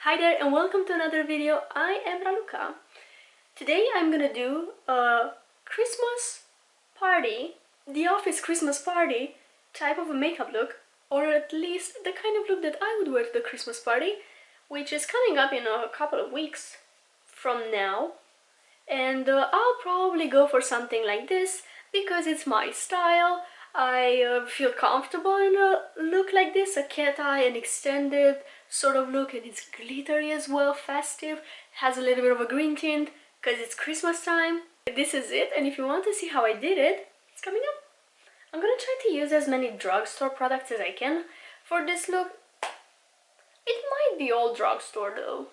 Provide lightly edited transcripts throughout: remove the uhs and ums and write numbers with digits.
Hi there and welcome to another video. I am Raluca. Today I'm gonna do a Christmas party, the office Christmas party type of a makeup look, or at least the kind of look that I would wear to the Christmas party, which is coming up in a couple of weeks from now. And I'll probably go for something like this because it's my style. I feel comfortable in a look like this, a cat eye, an extended sort of look, and it's glittery as well, festive, has a little bit of a green tint because it's Christmas time. This is it, and if you want to see how I did it, it's coming up. I'm gonna try to use as many drugstore products as I can for this look. It might be all drugstore though,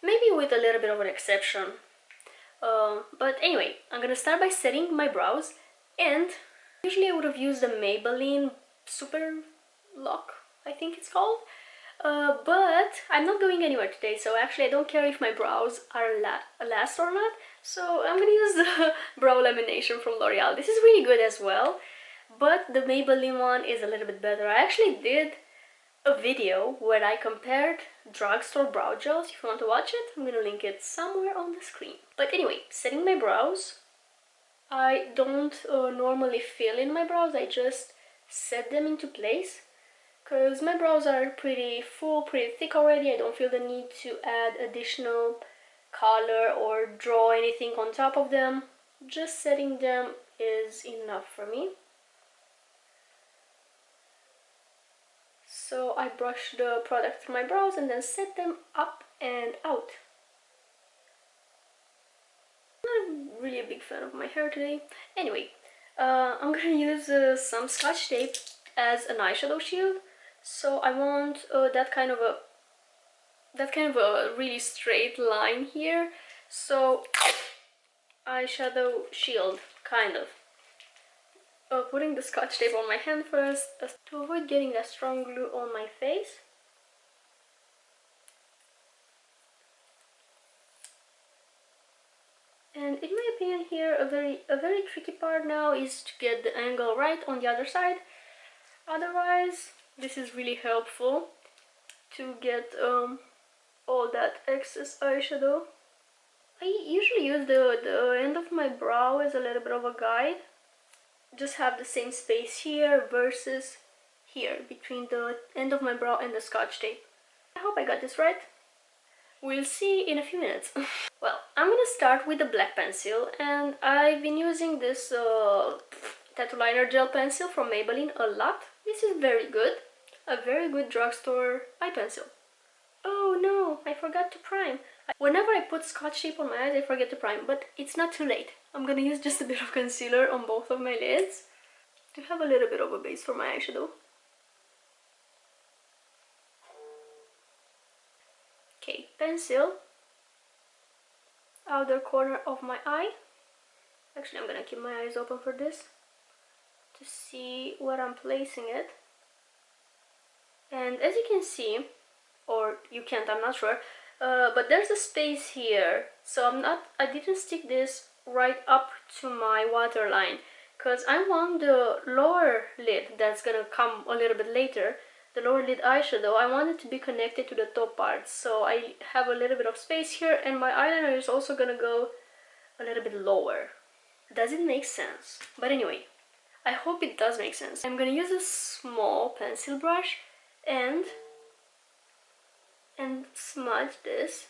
maybe with a little bit of an exception. But anyway, I'm gonna start by setting my brows, and usually I would have used the Maybelline Super Lock, I think it's called. But I'm not going anywhere today, so actually I don't care if my brows are last or not. So I'm gonna use the brow lamination from L'Oreal. This is really good as well, but the Maybelline one is a little bit better. I actually did a video where I compared drugstore brow gels. If you want to watch it, I'm gonna link it somewhere on the screen. But anyway, setting my brows. I don't normally fill in my brows, I just set them into place because my brows are pretty full, pretty thick already. I don't feel the need to add additional color or draw anything on top of them. Just setting them is enough for me. So I brush the product through my brows and then set them up and out. I'm not really a big fan of my hair today. Anyway, I'm gonna use some Scotch tape as an eyeshadow shield. So I want that kind of a really straight line here. So eyeshadow shield, kind of. Putting the Scotch tape on my hand first to avoid getting that strong glue on my face. And in my opinion here, a very tricky part now is to get the angle right on the other side. Otherwise, this is really helpful to get all that excess eyeshadow. I usually use the end of my brow as a little bit of a guide. Just have the same space here versus here between the end of my brow and the Scotch tape. I hope I got this right. We'll see in a few minutes. Well, I'm gonna start with the black pencil, and I've been using this tattoo liner gel pencil from Maybelline a lot. This is very good. A very good drugstore eye pencil. Oh no, I forgot to prime. Whenever I put Scotch tape on my eyes, I forget to prime, but it's not too late. I'm gonna use just a bit of concealer on both of my lids to have a little bit of a base for my eyeshadow. Okay, pencil, outer corner of my eye. Actually, I'm gonna keep my eyes open for this to see where I'm placing it. And as you can see, or you can't, I'm not sure, but there's a space here, so I didn't stick this right up to my waterline because I want the lower lid that's gonna come a little bit later, the lower lid eyeshadow, I want it to be connected to the top part. So I have a little bit of space here, and my eyeliner is also gonna go a little bit lower. Does it make sense? But anyway, I hope it does make sense. I'm gonna use a small pencil brush and smudge this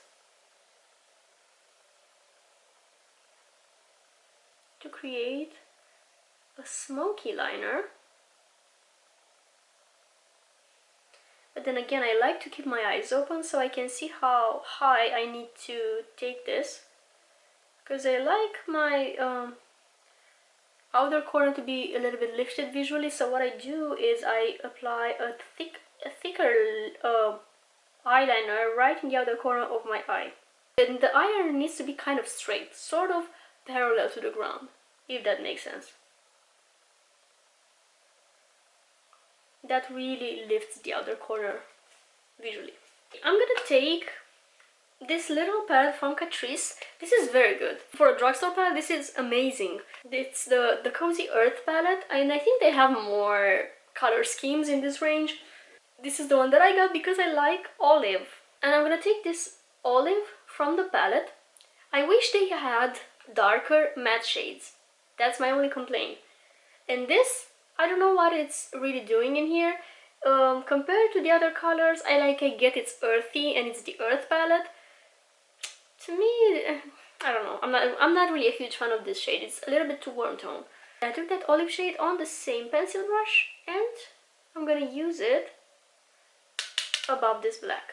to create a smoky liner. But then again, I like to keep my eyes open so I can see how high I need to take this, because I like my outer corner to be a little bit lifted visually. So what I do is I apply a thicker eyeliner right in the outer corner of my eye. And the eyeliner needs to be kind of straight, sort of parallel to the ground, if that makes sense. That really lifts the outer corner visually. I'm gonna take this little palette from Catrice. This is very good. For a drugstore palette, this is amazing. It's the Cozy Earth palette, and I think they have more color schemes in this range. This is the one that I got because I like olive. And I'm gonna take this olive from the palette. I wish they had darker matte shades. That's my only complaint. And this, I don't know what it's really doing in here. Compared to the other colors, I get it's earthy and it's the earth palette. To me, I don't know. I'm not really a huge fan of this shade. It's a little bit too warm tone. I took that olive shade on the same pencil brush and I'm gonna use it above this black.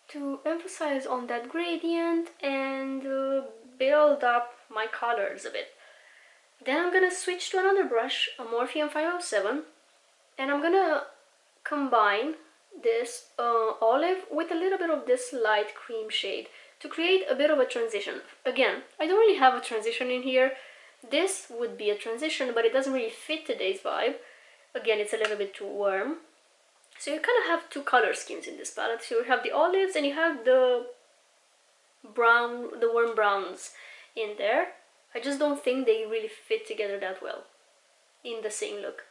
To emphasize on that gradient and build up my colors a bit. Then I'm gonna switch to another brush, a Morphe 507, and I'm gonna combine this olive with a little bit of this light cream shade to create a bit of a transition. Again, I don't really have a transition in here. This would be a transition, but it doesn't really fit today's vibe. Again, it's a little bit too warm. So you kind of have two color schemes in this palette. So you have the olives and you have the brown, the warm browns in there. I just don't think they really fit together that well in the same look.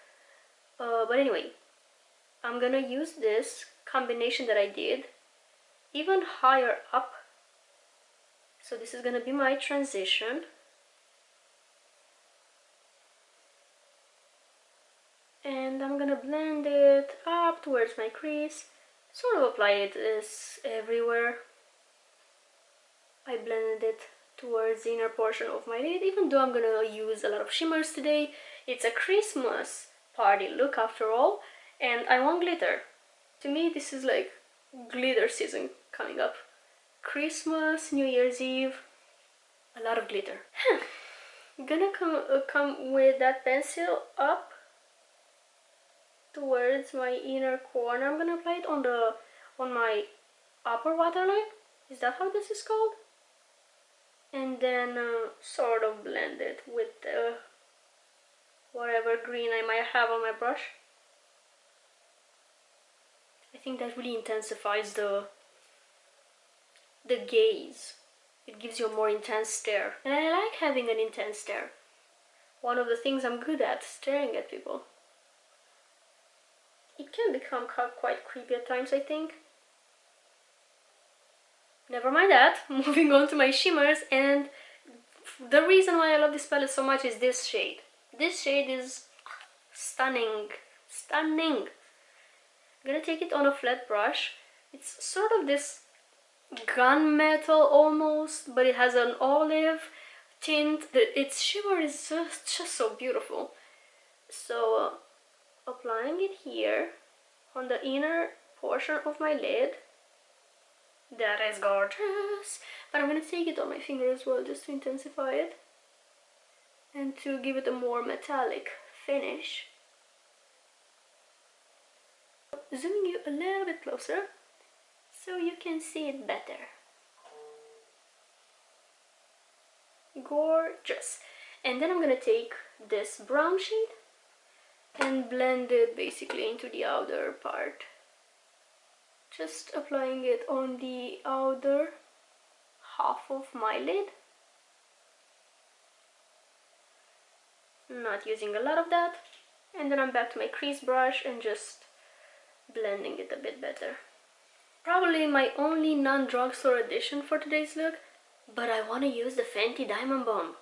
But anyway, I'm gonna use this combination that I did even higher up. So this is gonna be my transition. And I'm gonna blend it up towards my crease, sort of apply it everywhere. I blended it towards the inner portion of my lid, even though I'm gonna use a lot of shimmers today. It's a Christmas party look after all, and I want glitter. To me, this is like glitter season coming up. Christmas, New Year's Eve, a lot of glitter. I'm gonna come with that pencil up towards my inner corner. I'm gonna apply it on my upper waterline. Is that how this is called? And then sort of blend it with whatever green I might have on my brush. I think that really intensifies the gaze. It gives you a more intense stare. And I like having an intense stare. One of the things I'm good at, staring at people. It can become quite creepy at times, I think. Never mind that. Moving on to my shimmers, and the reason why I love this palette so much is this shade. This shade is stunning. Stunning. I'm gonna take it on a flat brush. It's sort of this gunmetal almost, but it has an olive tint. Its shimmer is just so beautiful. So applying it here on the inner portion of my lid. That is gorgeous. But I'm gonna take it on my finger as well, just to intensify it and to give it a more metallic finish. Zooming you a little bit closer so you can see it better. Gorgeous. And then I'm gonna take this brown shade and blend it basically into the outer part. Just applying it on the outer half of my lid. Not using a lot of that. And then I'm back to my crease brush and just blending it a bit better. Probably my only non-drugstore addition for today's look, but I want to use the Fenty Diamond Bomb.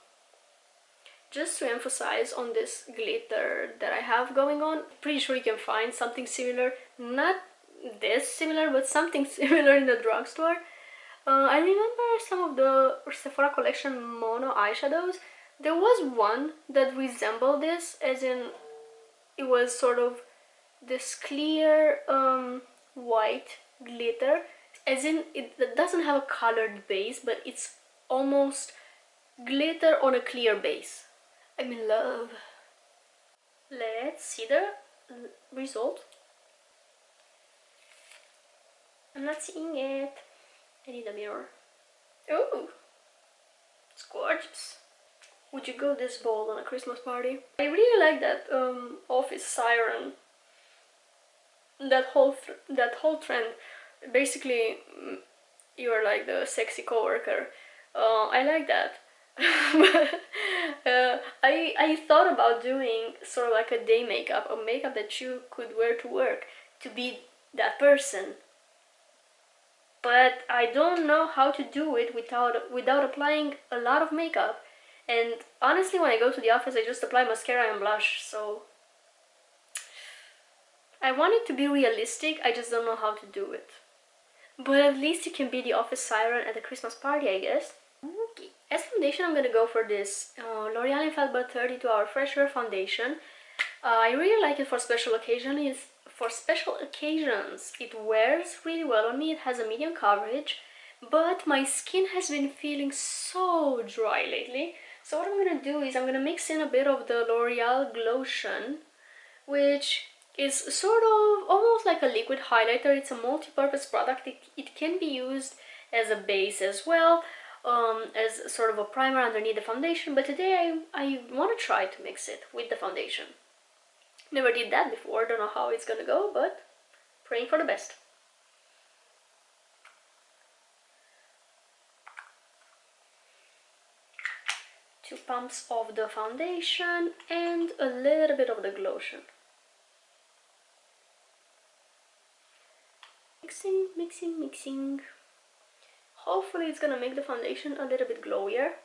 Just to emphasize on this glitter that I have going on. Pretty sure you can find something similar, not this similar, but something similar in the drugstore. I remember some of the Sephora collection mono eyeshadows. There was one that resembled this, as in it was sort of this clear white glitter, as in it doesn't have a colored base, but it's almost glitter on a clear base. I'm in love. Let's see the result. I'm not seeing it. I need a mirror. Oh, it's gorgeous. Would you go this bold on a Christmas party? I really like that office siren. That whole trend. Basically, you're like the sexy coworker. I like that. I thought about doing sort of like a day makeup, a makeup that you could wear to work to be that person. But I don't know how to do it without applying a lot of makeup. And honestly, when I go to the office, I just apply mascara and blush, so I want it to be realistic, I just don't know how to do it. But at least you can be the office siren at a Christmas party, I guess. Okay. As foundation, I'm gonna go for this L'Oreal Infallible 32-hour Fresh Wear Foundation. I really like it for special occasions. For special occasions, it wears really well on me. It has a medium coverage, but my skin has been feeling so dry lately. So what I'm gonna do is I'm gonna mix in a bit of the L'Oreal Glotion, which is sort of almost like a liquid highlighter. It's a multi-purpose product. It can be used as a base as well, as sort of a primer underneath the foundation, but today I want to try to mix it with the foundation. Never did that before, don't know how it's gonna go, but praying for the best. Two pumps of the foundation and a little bit of the glotion. Mixing, mixing, mixing. Hopefully it's gonna make the foundation a little bit glowier.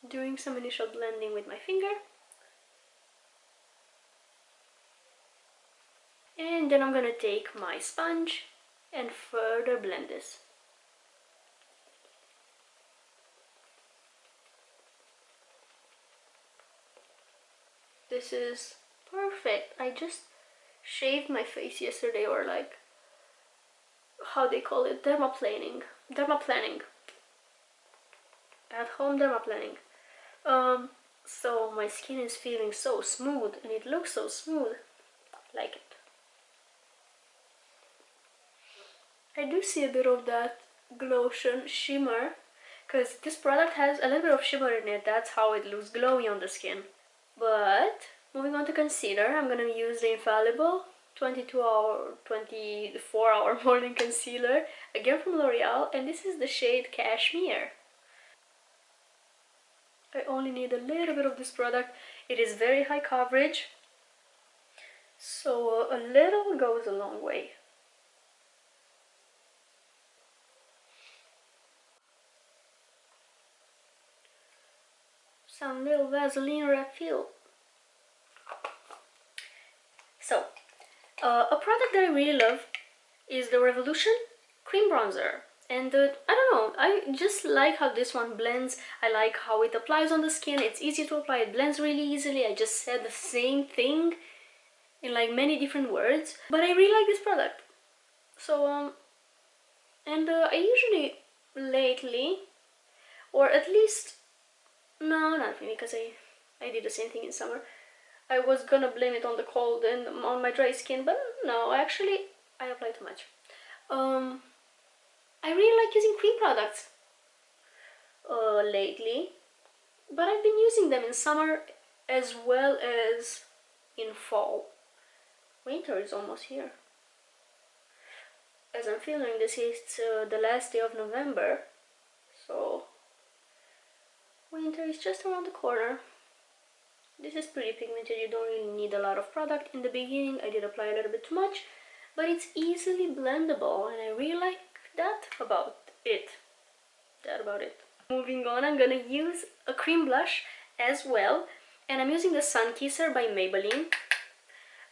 Doing some initial blending with my finger. And then I'm gonna take my sponge and further blend this. This is perfect. I just shaved my face yesterday, or like, how they call it, dermaplaning. At home dermaplaning. So my skin is feeling so smooth, and it looks so smooth. Like it. I do see a bit of that glotion shimmer, because this product has a little bit of shimmer in it. That's how it looks glowy on the skin. But moving on to concealer, I'm gonna use the Infallible 24-hour morning concealer, again from L'Oreal, and this is the shade Cashmere. I only need a little bit of this product. It is very high coverage, so a little goes a long way. Some little Vaseline refill. So, a product that I really love is the Revolution Cream Bronzer. And I don't know, I just like how this one blends. I like how it applies on the skin. It's easy to apply, it blends really easily. I just said the same thing in like many different words, but I really like this product. So, I usually lately, or at least, no, not really, because I did the same thing in summer. I was gonna blame it on the cold and on my dry skin, but no, actually, I apply too much. I really like using cream products lately, but I've been using them in summer as well as in fall. Winter is almost here. As I'm filming this, it's the last day of November, so winter is just around the corner. This is pretty pigmented, you don't really need a lot of product. In the beginning I did apply a little bit too much, but it's easily blendable, and I really like that about it. Moving on, I'm gonna use a cream blush as well, and I'm using the Sunkisser by Maybelline.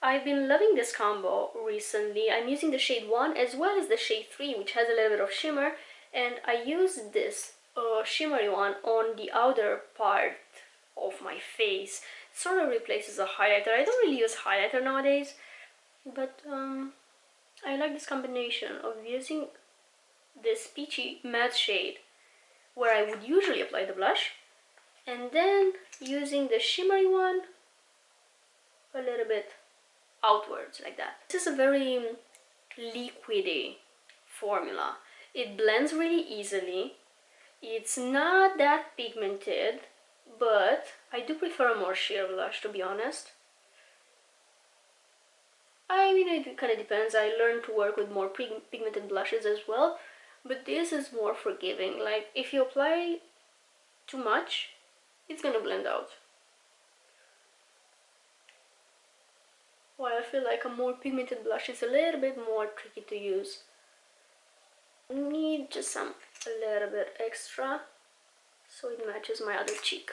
I've been loving this combo recently. I'm using the shade 1 as well as the shade 3, which has a little bit of shimmer, and I use this shimmery one on the outer part of my face. It sort of replaces a highlighter. I don't really use highlighter nowadays, but I like this combination of using this peachy matte shade where I would usually apply the blush, and then using the shimmery one a little bit outwards like that. This is a very liquidy formula. It blends really easily. It's not that pigmented, but I do prefer a more sheer blush, to be honest. I mean, it kind of depends. I learned to work with more pigmented blushes as well, but this is more forgiving. Like, if you apply too much, it's gonna blend out. While I feel like a more pigmented blush is a little bit more tricky to use. Need just a little bit extra so it matches my other cheek.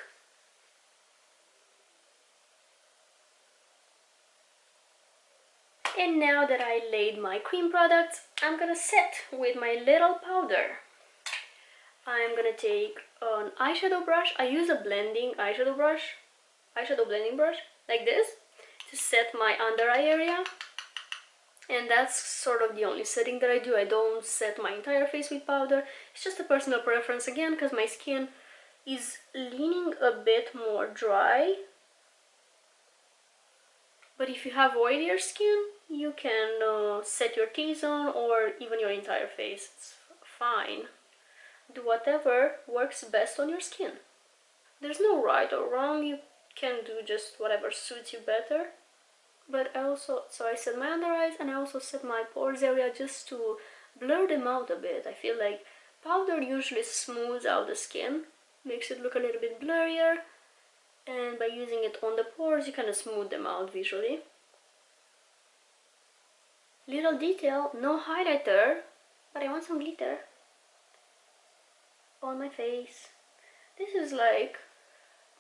And now that I laid my cream products, I'm gonna set with my little powder. I'm gonna take an eyeshadow brush. I use a blending eyeshadow blending brush, like this, to set my under eye area. And that's sort of the only setting that I do. I don't set my entire face with powder. It's just a personal preference again, because my skin is leaning a bit more dry. But if you have oilier skin, you can set your T-zone or even your entire face. It's fine. Do whatever works best on your skin. There's no right or wrong. You can do just whatever suits you better. But so I set my under eyes and I also set my pores area just to blur them out a bit. I feel like powder usually smooths out the skin, makes it look a little bit blurrier. And by using it on the pores, you kind of smooth them out visually. Little detail, no highlighter, but I want some glitter on my face. This is like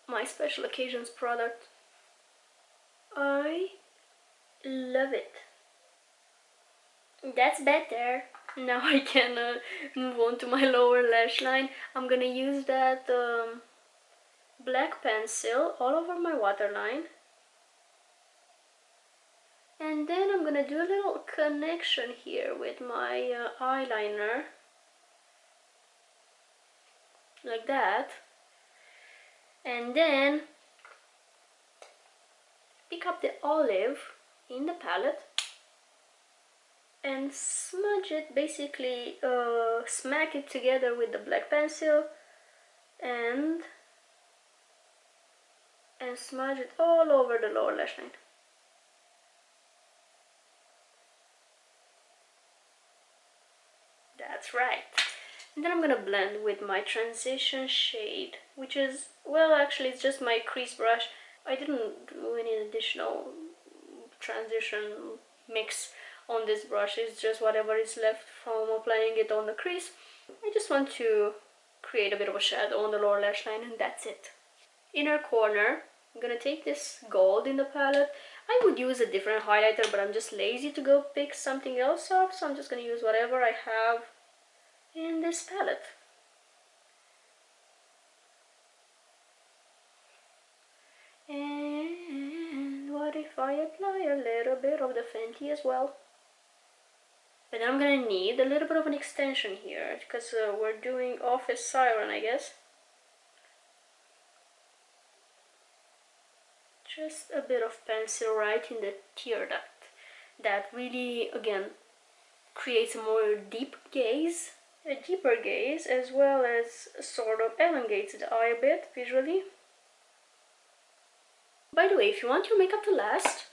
my special occasions product. I love it. That's better. Now I can move on to my lower lash line. I'm gonna use that black pencil all over my waterline, and then I'm gonna do a little connection here with my eyeliner, like that, and then pick up the olive in the palette and smudge it, basically smack it together with the black pencil and smudge it all over the lower lash line. That's right. And then I'm gonna blend with my transition shade, which is, well, actually it's just my crease brush. I didn't do any additional transition mix on this brush. It's just whatever is left from applying it on the crease. I just want to create a bit of a shadow on the lower lash line, and that's it. Inner corner, I'm gonna take this gold in the palette. I would use a different highlighter, but I'm just lazy to go pick something else up, so I'm just gonna use whatever I have in this palette. And what if I apply a little bit of the Fenty as well? But I'm gonna need a little bit of an extension here, because we're doing office siren, I guess. Just a bit of pencil right in the tear duct. That really, again, creates a more deep gaze, a deeper gaze, as well as sort of elongates the eye a bit visually. By the way, if you want your makeup to last,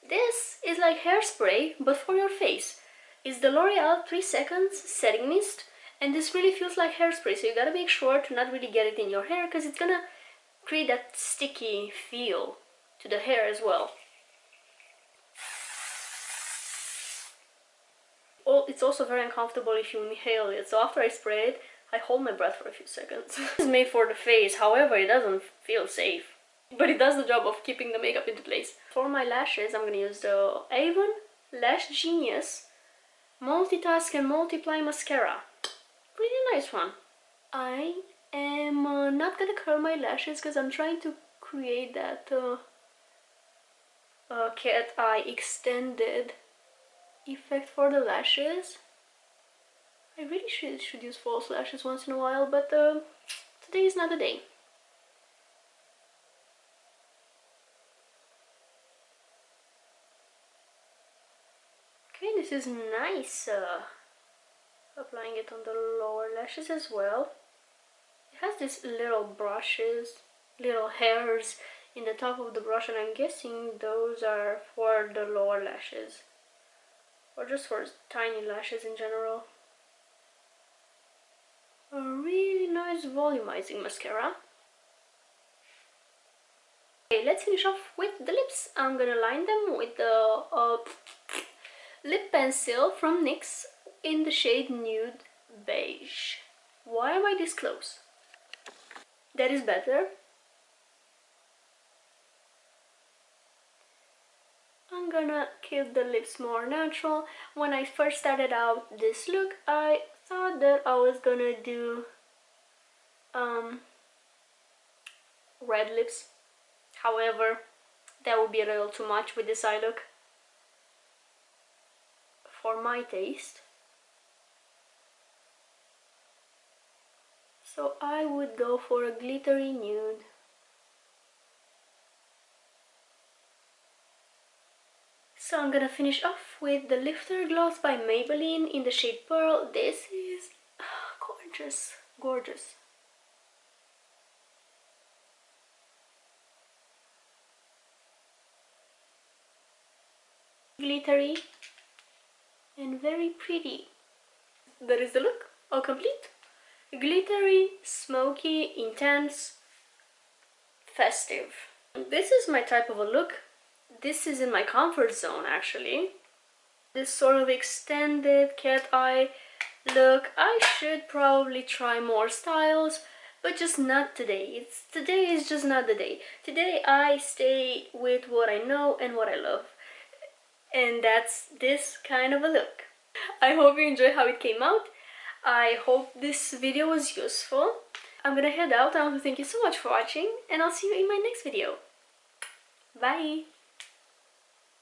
this is like hairspray, but for your face. It's the L'Oreal 3 Seconds Setting Mist, and this really feels like hairspray, so you gotta make sure to not really get it in your hair, because it's gonna create that sticky feel to the hair as well. It's also very uncomfortable if you inhale it, so after I spray it, I hold my breath for a few seconds. This is made for the face, however, it doesn't feel safe, but it does the job of keeping the makeup into place. For my lashes, I'm gonna use the Avon Lash Genius Multitask and Multiply Mascara. Pretty nice one. I am not gonna curl my lashes because I'm trying to create that cat eye extended effect for the lashes. I really should use false lashes once in a while, but today is not the day. Okay, this is nice. Applying it on the lower lashes as well. It has these little brushes, little hairs in the top of the brush, and I'm guessing those are for the lower lashes or just for tiny lashes in general. A really nice volumizing mascara. Okay, let's finish off with the lips. I'm gonna line them with the lip pencil from NYX in the shade Nude Beige. Why am I this close? That is better. I'm gonna keep the lips more natural. When I first started out this look, I thought that I was gonna do red lips. However, that would be a little too much with this eye look for my taste. So I would go for a glittery nude. So I'm gonna finish off with the Lifter Gloss by Maybelline in the shade Pearl. This is gorgeous, gorgeous. Glittery and very pretty. That is the look, all complete. Glittery, smoky, intense, festive. This is my type of a look. This is in my comfort zone actually. This sort of extended cat eye look. I should probably try more styles, but just not today. Today is just not the day. Today I stay with what I know and what I love. And that's this kind of a look. I hope you enjoyed how it came out. I hope this video was useful. I'm gonna head out. I want to thank you so much for watching, and I'll see you in my next video. Bye!